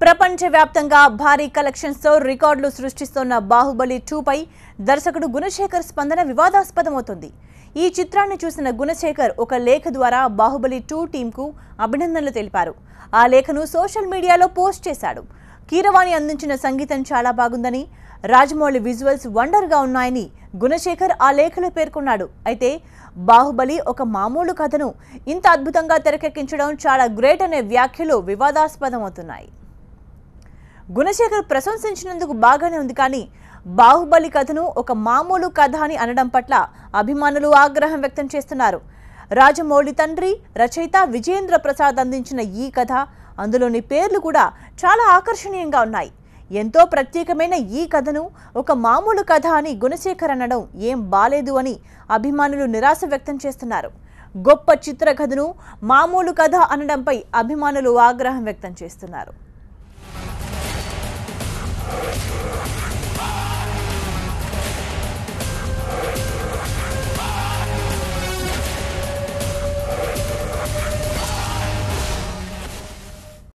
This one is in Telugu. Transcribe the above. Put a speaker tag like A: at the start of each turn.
A: ప్రపంచవ్యాప్తంగా భారీ కలెక్షన్స్ తో రికార్డులు సృష్టిస్తున్న బాహుబలి 2 పై దర్శకుడు గుణశేఖర్ స్పందన వివాదాస్పదమవుతుంది. ఈ చిత్రాన్ని చూసిన గుణశేఖర్ ఒక లేఖ ద్వారా బాహుబలి 2 టీంకు అభినందనలు తెలిపారు. ఆ లేఖను సోషల్ మీడియాలో పోస్ట్ చేశాడు. కీరవాణి అందించిన సంగీతం చాలా బాగుందని, రాజమౌళి విజువల్స్ వండర్ గా ఉన్నాయని గుణశేఖర్ ఆ లేఖలో పేర్కొన్నాడు. అయితే బాహుబలి ఒక మామూలు కథను ఇంత అద్భుతంగా తెరకెక్కించడం చాలా గ్రేట్ అనే వ్యాఖ్యలు వివాదాస్పదమవుతున్నాయి. గుణశేఖర్ ప్రశంసించినందుకు బాగానే ఉంది, కానీ బాహుబలి కథను ఒక మామూలు కథ అని అనడం పట్ల అభిమానులు ఆగ్రహం వ్యక్తం చేస్తున్నారు. రాజమౌళి తండ్రి రచయిత విజయేంద్ర ప్రసాద్ అందించిన ఈ కథ, అందులోని పేర్లు కూడా చాలా ఆకర్షణీయంగా ఉన్నాయి. ఎంతో ప్రత్యేకమైన ఈ కథను ఒక మామూలు కథ అని గుణశేఖర్ అనడం ఏం బాలేదు అని అభిమానులు నిరాశ వ్యక్తం చేస్తున్నారు. గొప్ప చిత్ర కథను మామూలు కథ అనడంపై అభిమానులు ఆగ్రహం వ్యక్తం చేస్తున్నారు.